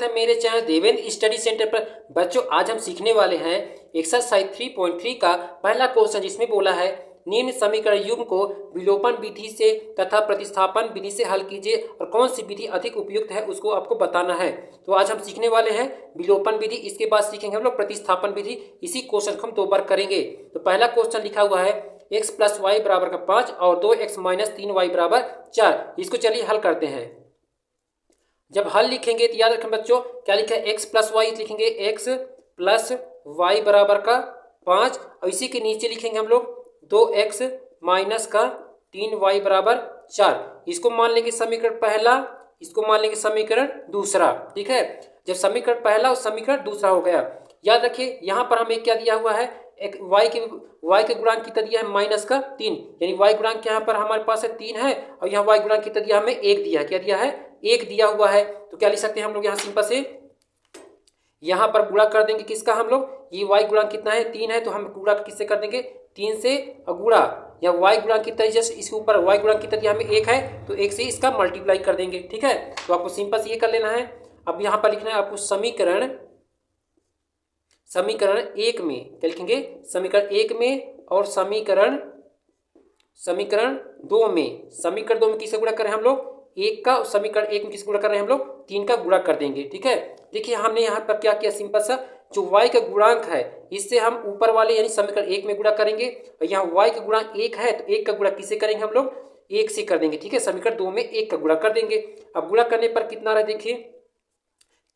है मेरे channel Devendra study centre पर। बच्चों आज हम सीखने वाले हैं एक्सरसाइज 3.3 का पहला क्वेश्चन, जिसमें बोला है निम्न समीकरण युग्म को विलोपन विधि से तथा प्रतिस्थापन विधि से हल कीजिए और कौन सी विधि अधिक उपयुक्त है उसको आपको बताना है। तो आज हम सीखने वाले हैं विलोपन विधि, इसके बाद सीखेंगे हम लोग प्रतिस्थापन विधि। इसी क्वेश्चन को हम 2 बार करेंगे। तो पहला क्वेश्चन लिखा हुआ है x + y = 5 और 2x - 3y = 4। इसको चलिए हल करते हैं। जब हल लिखेंगे तो याद रखें बच्चों, क्या लिखा है x + y, लिखेंगे x + y = 5 और इसी के नीचे लिखेंगे हम लोग 2x - 3y = 4। इसको मान लेंगे समीकरण पहला, इसको मान लेंगे समीकरण दूसरा। ठीक है, जब समीकरण पहला और समीकरण दूसरा हो गया, याद रखिए यहाँ पर हमें क्या दिया हुआ है, एक y के गुणांक कितना दिया है -3, यानी y गुणांक यहाँ पर हमारे पास है 3 है और यहाँ y गुणांक कितना दिया हमें 1 दिया है। क्या दिया है? 1 दिया हुआ है। तो क्या लिख सकते हैं हम लोग यहाँ सिंपल से, यहाँ पर गुणा कर देंगे किसका हम लोग, ये y गुणांक कितना है 3 है, तो हम गुणा किससे कर देंगे 3 से, और गुणा या y गुणांक कितना जस्ट इसके ऊपर y गुणांक कितना दिया हमें 1 है, तो 1 से इसका मल्टीप्लाई कर देंगे। ठीक है, तो आपको सिंपल से ये कर लेना है। अब यहाँ पर लिखना है आपको समीकरण 1 में, क्या लिखेंगे समीकरण 1 में और समीकरण 2 में। समीकरण 2 में किससे गुणा कर रहे हैं हम लोग 1 का, समीकरण 1 में किससे गुणा कर रहे हैं हम लोग 3 का गुणा कर देंगे। ठीक है, देखिए हमने यहाँ पर क्या किया, सिंपल सा जो y का गुणांक है इससे हम ऊपर वाले यानी समीकरण 1 में गुणा करेंगे और यहाँ y का गुणांक 1 है तो 1 का गुणा किससे करेंगे हम लोग 1 से कर देंगे। ठीक है, समीकरण 2 में 1 का गुणा कर देंगे। अब गुणा करने पर कितना रहा, देखिए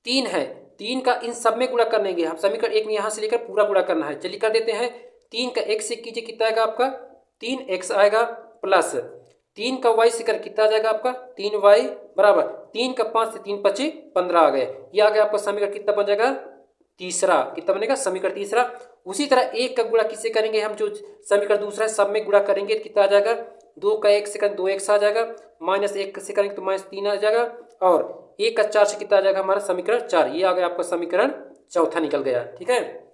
3 है, 3 का इन सब में गुणा करनेंगे हम, समीकरण 1 में यहाँ से लेकर पूरा गुणा करना है। चलिए कर देते हैं। 3 का x से कीजिए, कितना आएगा आपका 3x आएगा, प्लस 3 का y से कर कितना आ जाएगा आपका 3y बराबर 3 का 5 से 3 × 5 = 15 आ गए। ये आ गया आपका समीकरण कितना बन जाएगा तीसरा, कितना बनेगा समीकरण तीसरा। उसी तरह 1 का गुणा किससे करेंगे हम, जो समीकरण दूसरा है सब में गुणा करेंगे तो कितना आ जाएगा 2 का 1 से करें 2x आ जाएगा, -1 से करेंगे तो -3 आ जाएगा और 1 का 4 से कितना आ जाएगा हमारा समीकरण 4। ये आ गया आपका समीकरण चौथा निकल गया। ठीक है,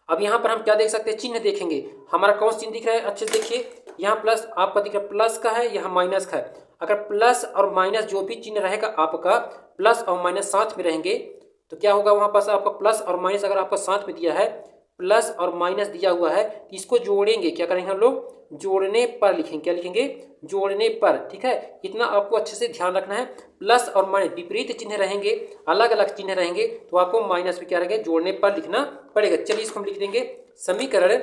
अब यहाँ पर हम क्या देख सकते हैं, चिन्ह देखेंगे हमारा कौन सा चिन्ह दिख रहा है, अच्छे से देखिए। यहाँ प्लस आपका दिख रहा है, प्लस का है, यहाँ माइनस का है। अगर प्लस और माइनस जो भी चिन्ह रहेगा आपका, प्लस और माइनस साथ में रहेंगे तो क्या होगा, वहाँ पास आपका प्लस और माइनस अगर आपका साथ में दिया है, प्लस और माइनस दिया हुआ है तो इसको जोड़ेंगे, क्या करेंगे हम लोग जोड़ने पर लिखेंगे, क्या लिखेंगे जोड़ने पर। ठीक है, इतना आपको अच्छे से ध्यान रखना है। प्लस और माइनस विपरीत चिन्ह रहेंगे, अलग अलग चिन्ह रहेंगे तो आपको माइनस में क्या रहेंगे जोड़ने पर लिखना पड़ेगा। चलिए इसको हम लिख देंगे समीकरण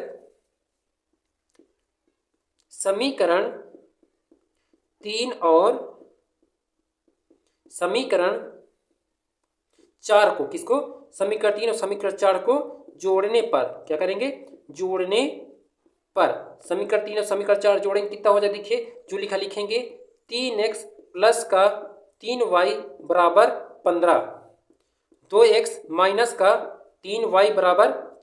3 और समीकरण 4 को, किसको समीकरण 3 और समीकरण 4 को जोड़ने पर, क्या करेंगे जोड़ने पर समीकरण 3 और समीकरण 4 जोड़ेंगे कितना हो जाए, देखिए जो लिखा लिखेंगे 3x + 3y = 15, 2x - 3y =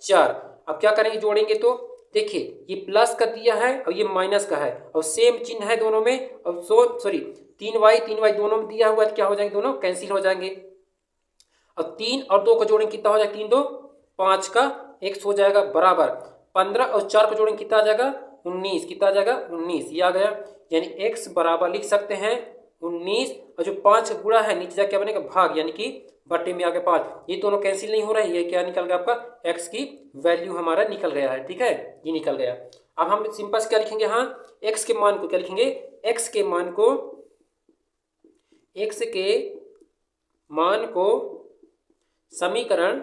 4। अब क्या करेंगे जोड़ेंगे तो देखिए ये प्लस का दिया है और ये माइनस का है और सेम चिन्ह है दोनों में, और 3y दोनों में दिया हुआ है, क्या हो जाएंगे दोनों कैंसिल हो जाएंगे। और 3 और 2 को जोड़ेंगे कितना हो जाएगा 3 × 2 = 5 का x हो जाएगा बराबर 15 और 4 को जोड़ेंगे कितना आ जाएगा 19, कितना आ जाएगा 19। ये आ गया, यानी x बराबर लिख सकते हैं 19 और जो 5 का गुणा है नीचे जाके क्या बनेगा भाग, यानी कि बट्टे में आ गया 5। ये दोनों कैंसिल नहीं हो रहा है, ये क्या निकल गया आपका x की वैल्यू हमारा निकल गया है। ठीक है, ये निकल गया। अब हम सिंपल से क्या लिखेंगे, हाँ x के मान को क्या लिखेंगे, x के मान को समीकरण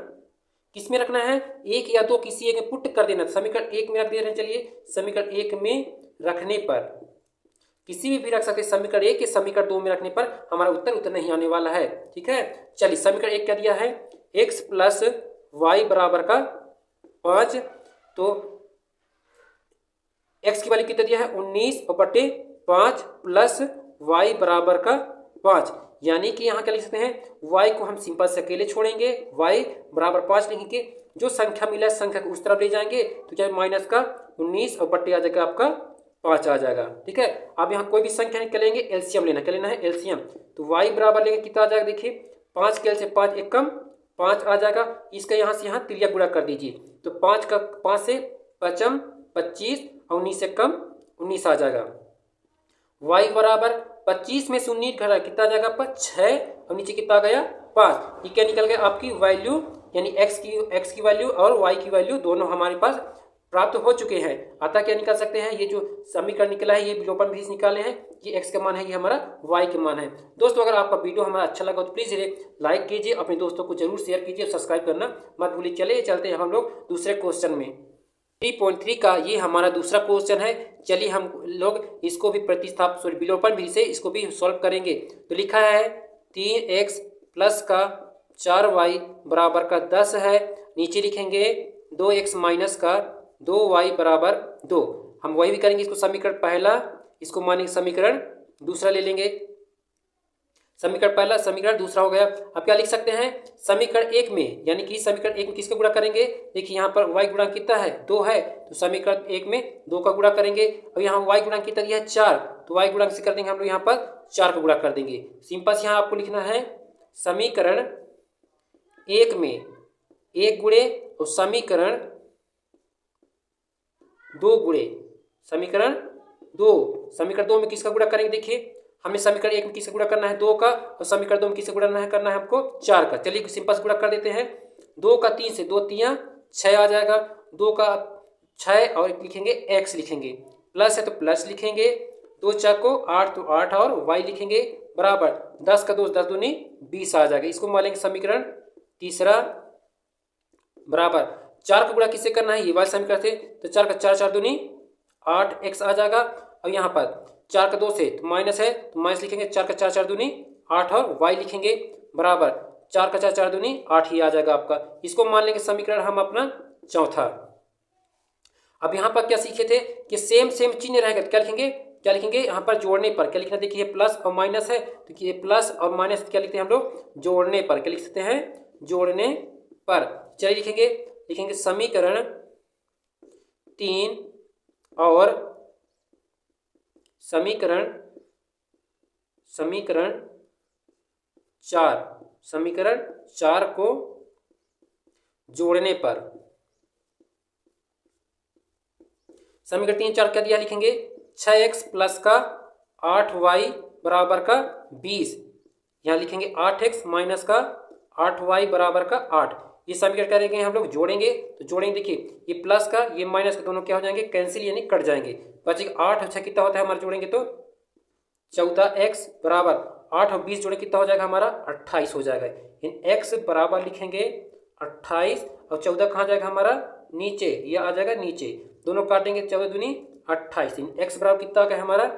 किस में रखना है 1 या 2 किसी एक में पुट कर देना। समीकरण 1 में रख दे रहे हैं। चलिए समीकरण 1 में रखने पर किसी भी रख सकते, समीकरण 1 के समीकरण 2 में रखने पर हमारा उत्तर उतना ही आने वाला है। ठीक है, चलिए समीकरण 1 क्या दिया है x + y = 5, तो x की वैल्यू कितना दिया है 19 और बटे 5 प्लस y = 5, यानी कि यहाँ क्या लिख सकते हैं y को हम सिंपल से अकेले छोड़ेंगे, y = 5 लिखेंगे, जो संख्या मिला है संख्या को उस तरफ ले जाएंगे तो क्या माइनस का 19 और बट्टे आ जाएगा आपका 5 आ जाएगा। ठीक है, अब यहाँ कोई भी संख्या निकलेंगे एलसीएम लेना, क्या लेना है एलसीएम, तो y बराबर लेंगे कितना आ जाएगा, देखिए 5 के एल से 5 एक कम 5 आ जाएगा। इसका यहाँ से यहाँ त्रिज्या गुणा कर दीजिए, तो 5 से 5 25 और 19 से कम 19 आ जाएगा। y बराबर 25 में से 19 घटा कितना आ जाएगा आपका 6 और नीचे कितना आ गया 5। ये क्या निकल गया आपकी वैल्यू, यानी एक्स की वैल्यू और वाई की वैल्यू दोनों हमारे पास प्राप्त हो चुके हैं। अतः क्या निकाल सकते हैं, ये जो समीकरण निकला है ये विलोपन विधि से निकाले हैं। ये एक्स का मान है, ये हमारा वाई का मान है। दोस्तों अगर आपका वीडियो हमारा अच्छा लगा तो प्लीज़ लाइक कीजिए, अपने दोस्तों को जरूर शेयर कीजिए और सब्सक्राइब करना मत भूलिए। चलिए चलते हैं हम लोग दूसरे क्वेश्चन में। 3.3 का ये हमारा दूसरा क्वेश्चन है। चलिए हम लोग इसको भी विलोपन विधि से इसको भी सॉल्व करेंगे। तो लिखा है 3x प्लस का 4y बराबर का 10 है। नीचे लिखेंगे 2x माइनस का 2y बराबर 2। हम वही भी करेंगे, इसको समीकरण पहला, इसको मानेंगे समीकरण दूसरा ले लेंगे। समीकरण पहला समीकरण दूसरा हो गया। अब क्या लिख सकते हैं, समीकरण एक में, यानी कि समीकरण एक में किसका गुणा करेंगे। देखिए यहाँ पर y गुणा कितना है, 2 है, तो समीकरण एक में 2 का गुणा करेंगे। और यहाँ y गुणा कितना दिया है, 4, तो y गुणा से कर देंगे हम लोग यहाँ पर 4 का गुणा कर देंगे। सिंपल से यहाँ आपको लिखना है समीकरण एक में 1 गुणे और समीकरण 2 गुणे समीकरण 2 में किसका गुणा करेंगे। देखिए हमें समीकरण एक में किसका गुणा करना है, 2 का, और समीकरण 2 में किसका गुणा करना है हमको, 4 का। चलिए सिंपल से गुणा कर देते हैं। 2 का 3 से 2 3 6 आ जाएगा। 2 का 6 और लिखेंगे x लिखेंगे, प्लस है तो प्लस लिखेंगे, 2 4 को 8 तो 8 और y लिखेंगे बराबर 10 का 2 10 दूनी 20 आ जाएगा। इसको मान लेंगे समीकरण तीसरा बराबर 4 का गुणा किससे करना है, ये वाले समीकरण से, तो 4 का 4 4 दूनी 8x आ जाएगा। और यहाँ पर 4 का 2 से तो माइनस है, तो माइनस लिखेंगे, 4 का 4 4 दूनी 8 और y लिखेंगे बराबर 4 का 4 4 दूनी 8 ही आ जाएगा आपका। इसको मान लेंगे समीकरण हम अपना चौथा। अब यहाँ पर क्या सीखे थे कि सेम चिन्ह रहेगा, तो क्या लिखेंगे यहाँ पर जोड़ने पर क्या लिखना। देखिए प्लस और माइनस है, तो ये प्लस और माइनस क्या लिखते हैं हम लोग, जोड़ने पर। क्या लिख सकते हैं, जोड़ने पर। चलिए लिखेंगे समीकरण 3 और समीकरण 4 को जोड़ने पर। समीकरण 3 4 क्या दिया, लिखेंगे 6x प्लस का 8y बराबर का 20। यहाँ लिखेंगे 8x माइनस का 8y बराबर का 8। ये समीकरण करेंगे हम लोग जोड़ेंगे, तो जोड़ेंगे देखिए ये प्लस का ये माइनस का दोनों क्या हो जाएंगे, कैंसिल यानी कट जाएंगे। बचेगा 8 अच्छा कितना होता है हमारा, जोड़ेंगे तो 14x बराबर 8 और 20 जोड़े कितना हो जाएगा हमारा, 28 हो जाएगा। इन x बराबर लिखेंगे 28 और 14 कहाँ जाएगा हमारा, नीचे, ये आ जाएगा नीचे, दोनों काटेंगे 14 दूनी 28। इन x बराबर कितना आ गया हमारा,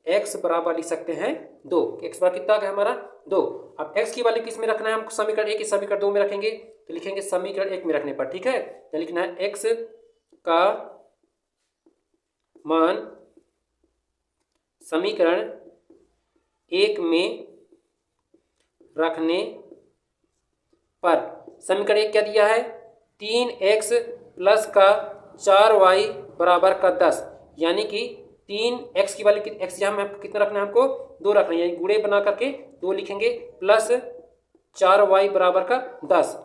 x बराबर लिख सकते हैं 2। x बराबर कितना आ गया हमारा 2। अब x की वैल्यू किस में रखना है हमको, समीकरण 1 समीकरण 2 में रखेंगे, तो लिखेंगे समीकरण 1 में रखने पर, ठीक है। तो लिखना है x का मान समीकरण 1 में रखने पर। समीकरण 1 क्या दिया है, 3x प्लस का 4y बराबर का 10, यानी कि 3x की वैल्यू x यहाँ में कितना रखना है हमको, 2 रखना है, यानी गुणे बना करके 2 लिखेंगे प्लस 4y बराबर का 10।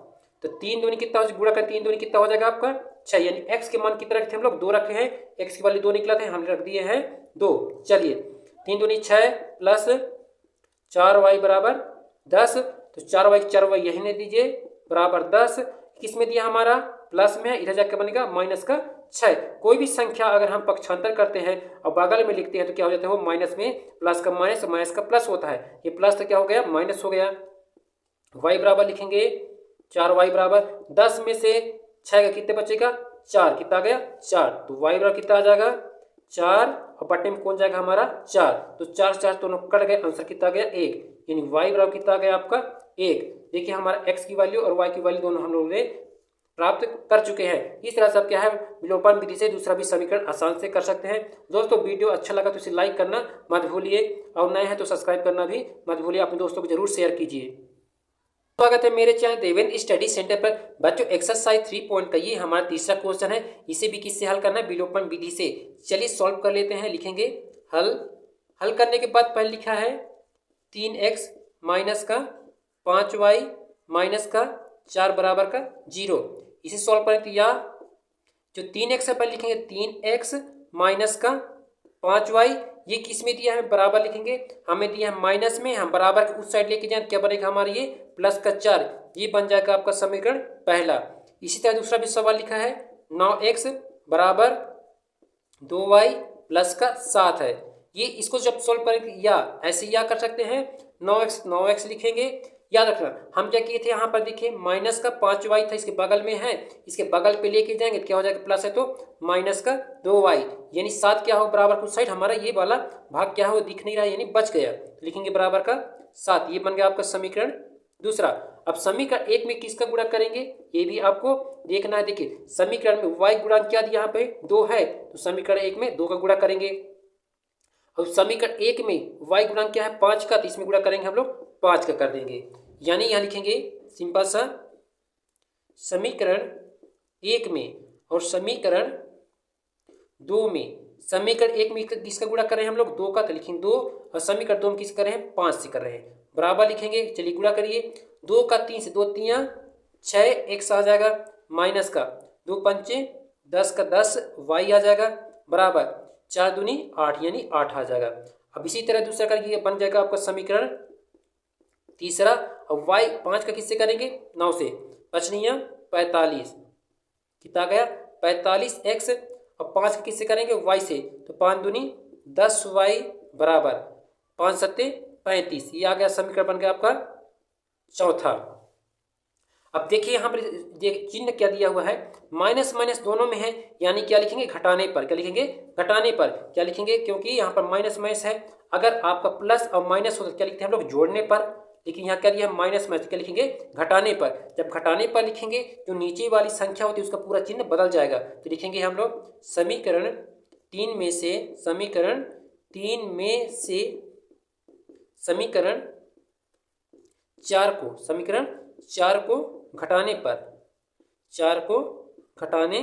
तो 3 दूनी कितना हो, गुणा कर 3 दूनी कितना हो जाएगा आपका 6, यानी x के मान कितना रखे हम लोग, 2 रखे हैं, x की वैल्यू 2 निकला था, हमने रख दिए हैं 2। चलिए 3 दूनी 6 प्लस 4y बराबर 10, तो 4y यही ने दीजिए बराबर 10। किस में दिया हमारा, प्लस में, इधर जाकर बनेगा माइनस का 6। कोई भी संख्या अगर हम पक्षांतर करते हैं और बगल में लिखते हैं तो क्या हो जाता है, वो माइनस में प्लस का माइनस, माइनस का प्लस होता है। ये प्लस तो क्या हो गया, माइनस हो गया। y बराबर लिखेंगे 4y बराबर 10 में से 6 का कितने बचेगा, 4, कितना आ गया 4, तो y बराबर कितना आ जाएगा 4, और बटे में कौन जाएगा हमारा 4, तो 4 4 दोनों कट गए, आंसर कितना आ गया 1, यानी y बराबर कितना आ गया आपका 1। देखिए हमारा x की वैल्यू और y की वैल्यू दोनों हम लोगों ने प्राप्त कर चुके हैं। इस तरह से आप क्या है, विलोपन विधि से दूसरा भी समीकरण आसान से कर सकते हैं। दोस्तों वीडियो अच्छा लगा तो इसे लाइक करना मत भूलिए, और नए हैं तो सब्सक्राइब करना भी मत भूलिए, अपने दोस्तों को जरूर शेयर कीजिए। स्वागत है मेरे चैनल देवेंद्र स्टडी सेंटर पर। बच्चों एक्सरसाइज 3 पॉइंट का ये हमारा तीसरा क्वेश्चन है। इसे भी किससे हल करना है, विलोपन विधि से। चलिए सॉल्व कर लेते हैं। लिखेंगे हल करने के बाद पहले लिखा है 3x माइनस का 5y माइनस का 4 बराबर का 0। इसे सॉल्व करें तो या जो 3x है पहले लिखेंगे 3x माइनस का 5y, ये किस में दिया है बराबर लिखेंगे, हमें दिया है माइनस में, हम बराबर के उस साइड लेके जाए क्या बनेगा हमारा ये प्लस का 4, ये बन जाएगा आपका समीकरण पहला। इसी तरह दूसरा भी सवाल लिखा है 9x बराबर 2y प्लस का 7 है। ये इसको जब सोल्व करेंगे या ऐसे या कर सकते हैं 9x लिखेंगे। याद रखना हम क्या किए थे यहाँ पर देखिए माइनस का 5y था, इसके बगल में है, इसके बगल पे लेके जाएंगे क्या हो जाएगा प्लस है तो माइनस का 2y, यानी 7 क्या हो बराबर कुछ साइड हमारा ये वाला भाग क्या हो दिख नहीं रहा यानी बच गया, तो लिखेंगे बराबर का 7। ये बन गया आपका समीकरण दूसरा। अब समीकरण एक में किसका गुणा करेंगे ये भी आपको देखना है। देखिए समीकरण में y गुणांक क्या दिया यहाँ पे 2 है, तो समीकरण एक में 2 का गुणा करेंगे। अब समीकरण एक में y गुणांक क्या है 5 का, तो इसमें गुणा करेंगे हम लोग 5 का कर देंगे, यानी यहाँ लिखेंगे सिंपल सा समीकरण एक में और समीकरण 2 में। समीकरण एक में किसका गुणा कर रहे हैं हम लोग 2 का, तो लिखेंगे 2, और समीकरण 2 में किस कर रहे हैं 5 से कर रहे हैं, बराबर लिखेंगे। चलिए गुणा करिए, 2 का 3 से 2 3 6 x आ जाएगा, माइनस का 2 पंचे 10 का 10 y आ जाएगा, बराबर 4 दूनी 8 यानी 8 आ जाएगा। अब इसी तरह दूसरा करिए बन जाएगा आपका समीकरण तीसरा। अब y 5 का किससे करेंगे 9 से, 5 9 45 कितना गया 45x, और 5 का किससे करेंगे y से, तो 5 दूनी 10y बराबर 5 सत्ते 35, ये आ गया समीकरण बन गया आपका चौथा। अब देखिए यहाँ पर चिन्ह क्या दिया हुआ है, माइनस माइनस दोनों में है, यानी क्या लिखेंगे घटाने पर, क्या लिखेंगे घटाने पर, क्या लिखेंगे क्योंकि यहाँ पर माइनस माइनस है। अगर आपका प्लस और माइनस हो तो क्या लिखते हैं हम लोग जोड़ने पर, लेकिन यहाँ क्या दिया माइनस माइनस, क्या लिखेंगे घटाने पर। जब घटाने पर लिखेंगे जो नीचे वाली संख्या होती है उसका पूरा चिन्ह बदल जाएगा, तो लिखेंगे हम लोग समीकरण 3 में से, समीकरण 3 में से समीकरण 4 को, समीकरण 4 को घटाने पर, 4 को घटाने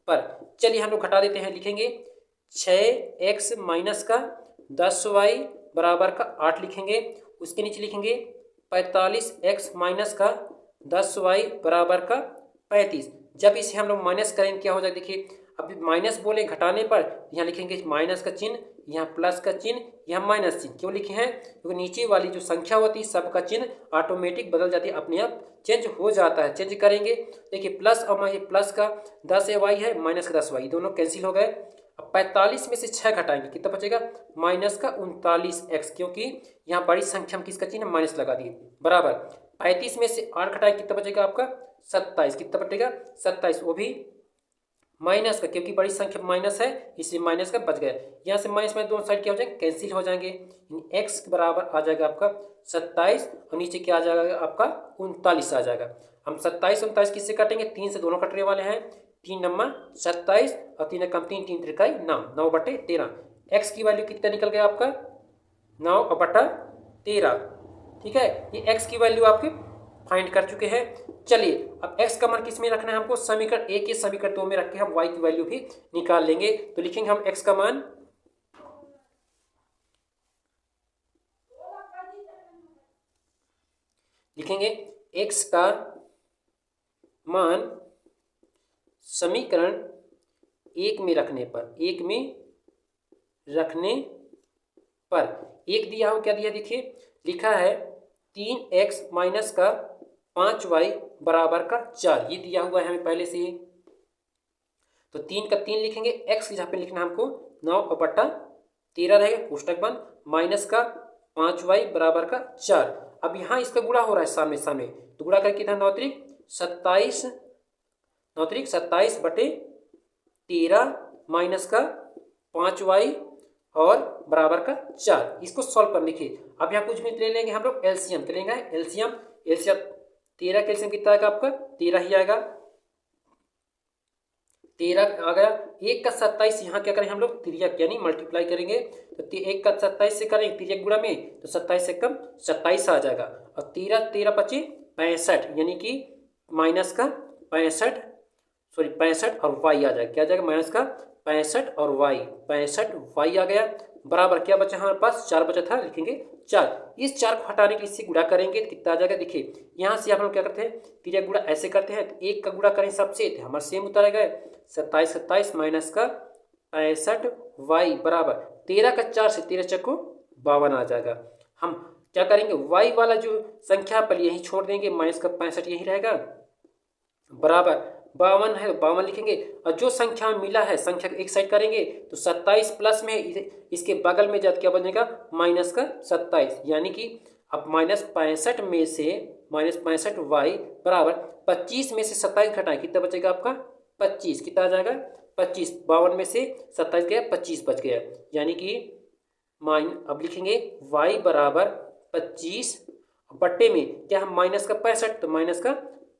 पर। चलिए हम लोग घटा देते हैं, लिखेंगे 6x माइनस का 10y बराबर का 8 लिखेंगे, उसके नीचे लिखेंगे 45x माइनस का 10y बराबर का 35। जब इसे हम लोग माइनस करेंगे क्या हो जाएगा, देखिए अब माइनस बोले घटाने पर, यहाँ लिखेंगे माइनस का चिन्ह, यहाँ प्लस का चिन्ह, यहाँ माइनस चिन्ह। क्यों लिखे हैं क्योंकि नीचे वाली जो संख्या होती है सबका चिन्ह ऑटोमेटिक बदल जाती है, अपने आप चेंज हो जाता है। चेंज करेंगे देखिए प्लस और प्लस का 10y है, माइनस का 10y, दोनों कैंसिल हो गए। अब 45 में से 6 घटाएंगे कितना बचेगा माइनस का 39x, क्योंकि यहाँ बड़ी संख्या में किसका चिन्ह माइनस लगा दिए, बराबर 35 में से 8 घटाएंगे कितना बचेगा आपका 27, कितना बचेगा 27, वो भी माइनस का, क्योंकि बड़ी संख्या माइनस है इसलिए माइनस का बच गया। यहाँ से माइनस में दोनों साइड क्या हो जाएंगे कैंसिल हो जाएंगे, x के बराबर आ जाएगा आपका 27 और नीचे क्या आ जाएगा आपका 39 आ जाएगा। हम 27 29 किससे काटेंगे 3 से, दोनों कटने वाले हैं, 3 नंबर 27 और 3 कम 3 3 त्रिकाई 9, 9/13। x की वैल्यू कितना निकल गया आपका 9/13, ठीक है। ये x की वैल्यू आपके फाइंड कर चुके हैं। चलिए अब x का मान किस में रखना है हमको, समीकरण 1 के समीकरण 2 में रख के हम y की वैल्यू भी निकाल लेंगे। तो लिखेंगे हम x का मान, लिखेंगे x का मान समीकरण 1 में रखने पर, 1 में रखने पर, एक दिया हो क्या दिया देखिए लिखा है 3x माइनस का 5y बराबर का 4, ये दिया हुआ है हमें पहले से ही। तो 3 का 3 लिखेंगे, x यहाँ पे लिखना हमको 9/13 रहेगा, पुस्तक बंद, माइनस का 5y बराबर का 4। अब यहाँ इसका गुणा हो रहा है सामने सामने, तो गुणा करके था 9 त्रिक 27, 9 त्रिक 27/13 माइनस का 5y और बराबर का 4। इसको सॉल्व कर लिखिए। अब यहाँ कुछ भी ले लेंगे हम लोग एलसीएम, तो लेंगे एलसीएम, 13 का एलसीएम कितना आएगा आपका 13 ही आएगा, 13 आ गया। 1 का 27 यहाँ क्या करें हम लोग तिर्यक यानी मल्टीप्लाई करेंगे, तो 1 का 27 से करें तिर्यक गुणा में, तो 27 से कम 27 आ जाएगा, और 13 13 25 65 यानी कि माइनस का 65 और y आ जाएगा, क्या आ जाएगा माइनस का 65 और y, 65y आ गया, बराबर क्या बचा हमारे पास 4 बचा था, लिखेंगे 4। इस 4 को हटाने के लिए इससे गुणा करेंगे तो कितना आ जाएगा, देखिए यहाँ से आप लोग क्या करते हैं तिर्यक गुणा ऐसे करते हैं, तो 1 का गुणा करें सबसे, हमारा सेम उतारेगा 27 27 माइनस का 65y बराबर 13 का 4 से 13 चक्को 52 आ जाएगा। हम क्या करेंगे, y वाला जो संख्या पर यही छोड़ देंगे, माइनस का 65 यही रहेगा, बराबर 52 है तो 52 लिखेंगे। और जो संख्या मिला है संख्या को एक साइड करेंगे तो 27 प्लस में इसके बगल में जब क्या बनेगा, माइनस का 27, यानी कि अब -65 में से -65y बराबर 25 में से 27 घटाएं, कितना बचेगा आपका 25, कितना आ जाएगा 25, 52 में से 27 गया 25 बच गया, यानी कि अब लिखेंगे y बराबर 25 बट्टे में क्या हम माइनस का 65, तो माइनस का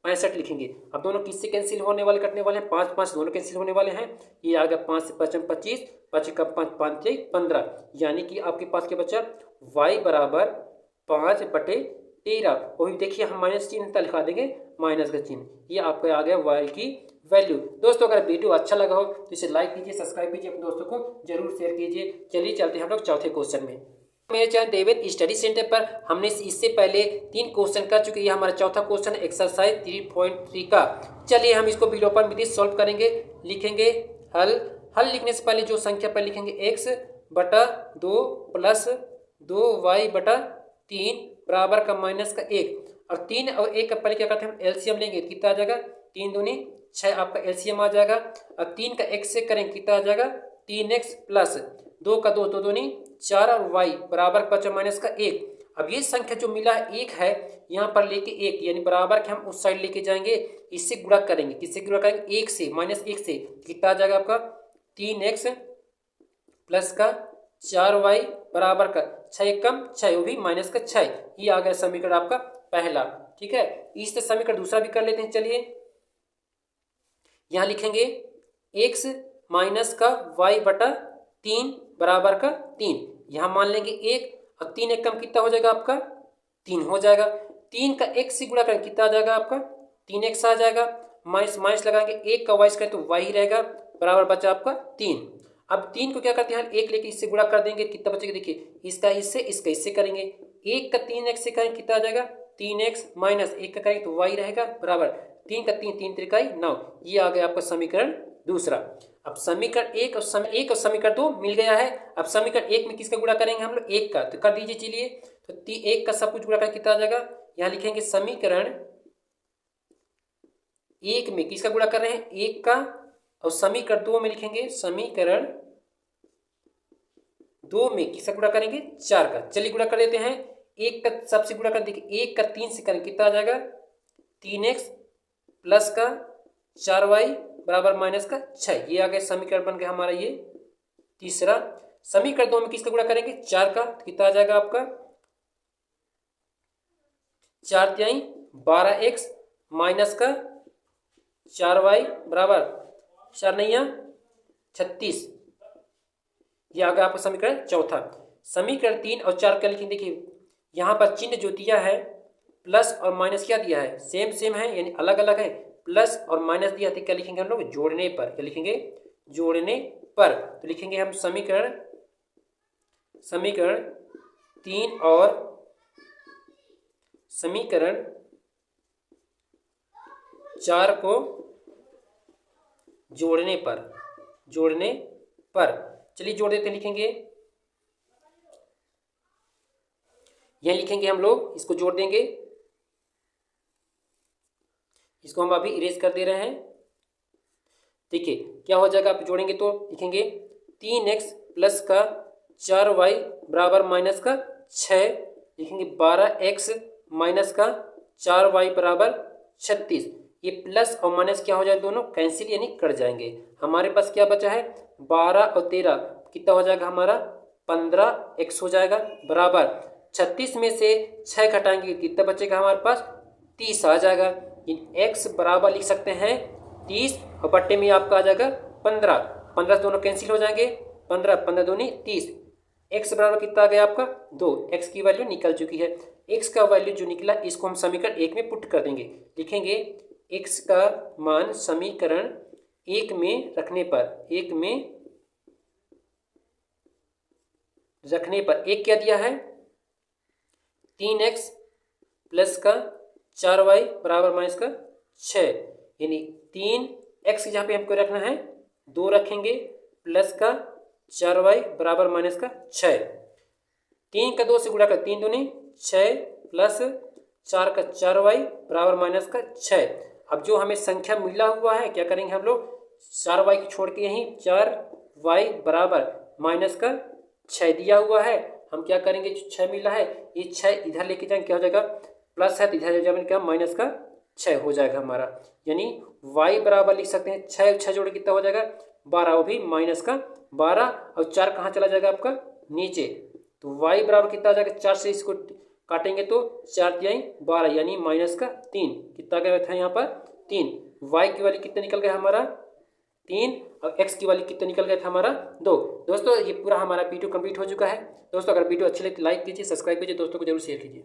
65 लिखेंगे। अब दोनों किससे कैंसिल होने वाले, कटने वाले हैं, 5 5 दोनों कैंसिल होने वाले हैं। ये आ गया 5 से 5 25, 5 का 5 5 से 15, यानी कि आपके पास क्या बचा, y बराबर 5 बटे 13। वही देखिए हम माइनस चिन्ह लिखा देंगे, माइनस का चिन्ह, ये आपका आ गया y की वैल्यू। दोस्तों अगर वीडियो अच्छा लगा हो तो इसे लाइक कीजिए, सब्सक्राइब कीजिए, अपने दोस्तों को जरूर शेयर कीजिए। चलिए चलते हैं हम लोग चौथे क्वेश्चन में। मेरे चैनल देवेद स्टडी सेंटर पर हमने इससे पहले 3 क्वेश्चन कर चुके हैं। ये हमारा चौथा क्वेश्चन एक्सरसाइज 3.3 का। चलिए हम इसको विलोपन विधि सॉल्व करेंगे। लिखेंगे हल लिखने से पहले जो संख्या पर लिखेंगे x बटा 2 प्लस 2y बटा 3 बराबर का माइनस का 1, और 3 और 1 का पहले क्या करते हैं, हम एलसीएम लेंगे, कितना आ जाएगा 3 दूनी 6, आपका एलसीएम आ जाएगा। और 3 का x से करेंगे, कितना आ जाएगा 3x प्लस 2 का 2 2 दूनी 4 और y बराबर 5 माइनस का 1। अब ये संख्या जो मिला है 1 है, यहाँ पर लेके 1 यानी बराबर के हम उस साइड लेके जाएंगे, इससे गुणा करेंगे, किससे गुणा करेंगे 1 से, माइनस 1 से, कितना आ जाएगा आपका 3x प्लस का 4y बराबर का 6 कम 6, वो भी माइनस का 6। ये आ गया समीकरण आपका पहला। ठीक है, इस समीकरण दूसरा भी कर लेते हैं। चलिए यहाँ लिखेंगे x माइनस का y बटा 3 बराबर का 3, यहाँ मान लेंगे 1 और 3 एक कम कितना हो जाएगा आपका 3 हो जाएगा। 3 का x से गुणा करें, कितना आ जाएगा आपका 3x आ जाएगा, माइनस माइनस लगाएंगे, 1 का y करें तो y ही रहेगा, बराबर बचा आपका 3। अब 3 को क्या करते हैं, 1 लेके इससे गुणा कर देंगे, कितना बचेगा देखिए, इसका इससे करेंगे, 1 का 3x से करें कितना आ जाएगा 3x, माइनस 1 का करेंगे तो y रहेगा, बराबर 3 का 3 3 त्रिका 9। ये आ गया आपका समीकरण दूसरा। अब समीकरण 1 और समीकरण 2 मिल गया है। अब समीकरण 1 में किसका गुणा करेंगे हम लोग 1 का, तो कर दीजिए। चलिए तो 1 का सब कुछ गुणा कर कितना आ जाएगा, यहाँ लिखेंगे समीकरण 1 में किसका गुणा कर रहे हैं 1 का, और समीकरण 2 में लिखेंगे समीकरण 2 में किसका गुणा करेंगे 4 का। चलिए गुणा कर देते हैं, 1 का सबसे गुणा कर देखिए, 1 का 3 से करें कितना आ जाएगा 3x प्लस का 4y बराबर माइनस का 6। ये आ गया समीकरण बन गया हमारा ये तीसरा। समीकरण 2 में किसका गुणा करेंगे 4 का, तो कितना आ जाएगा आपका 4 तिहाई 12x माइनस का 4y बराबर 4 नैया 36। ये आ गया आपका समीकरण चौथा। समीकरण 3 और 4 का लिखेंगे, देखिए यहाँ पर चिन्ह जो दिया है प्लस और माइनस क्या दिया है, सेम है यानी अलग अलग है, प्लस और माइनस दिया तो क्या लिखेंगे हम लोग जोड़ने पर, क्या लिखेंगे जोड़ने पर। तो लिखेंगे हम समीकरण 3 और समीकरण 4 को जोड़ने पर चलिए जोड़ देते हैं। लिखेंगे यह लिखेंगे हम लोग, इसको जोड़ देंगे, इसको हम अभी इरेज कर दे रहे हैं। देखिए क्या हो जाएगा, आप जोड़ेंगे तो लिखेंगे 3x प्लस का 4y बराबर माइनस का 6, लिखेंगे 12x माइनस का 4y बराबर 36। ये प्लस और माइनस क्या हो जाए, दोनों कैंसिल यानी कट जाएंगे। हमारे पास क्या बचा है 12 और 13 कितना हो जाएगा हमारा 15x हो जाएगा, बराबर 36 में से 6 घटाएंगे कितना बचेगा हमारे पास 30 आ जाएगा। x बराबर लिख सकते हैं 30 और बट्टे में आपका आ जाएगा 15, 15 दोनों कैंसिल हो जाएंगे, 15 15 दूनी 30, x बराबर कितना आ गया आपका 2। x की वैल्यू निकल चुकी है। x का वैल्यू जो निकला इसको हम समीकरण 1 में पुट कर देंगे। लिखेंगे x का मान समीकरण 1 में रखने पर, 1 क्या दिया है 3x प्लस का 4y बराबर माइनस का 6, यानी 3x जहाँ पे हमको रखना है 2 रखेंगे, प्लस का 4y बराबर माइनस का 6। 3 का 2 से गुणा कर, 3 दूनी 6 प्लस 4 का 4y बराबर माइनस का 6। अब जो हमें संख्या मिला हुआ है क्या करेंगे हम लोग, 4y को छोड़ के यहीं 4y बराबर माइनस का 6 दिया हुआ है, हम क्या करेंगे, जो 6 मिला है ये 6 इधर लेके जाएंगे, क्या हो जाएगा, प्लस है तो इधर जाएगा क्या, माइनस का 6 हो जाएगा हमारा। यानी y बराबर लिख सकते हैं 6 6 जोड़ कितना हो जाएगा 12, वो भी माइनस का 12। और 4 कहाँ चला जाएगा आपका नीचे, तो y बराबर कितना आ जाएगा, 4 से इसको काटेंगे तो 4 तिहाई 12 यानी माइनस का 3। कितना गया था यहाँ पर 3। y की वैल्यू कितना निकल गया हमारा 3 और x की वैल्यू कितना निकल गया था हमारा 2। दोस्तों ये पूरा हमारा वीडियो कंप्लीट हो चुका है। दोस्तों अगर वीडियो अच्छी लगे तो लाइक कीजिए, सब्सक्राइब कीजिए, दोस्तों को जरूर शेयर कीजिए।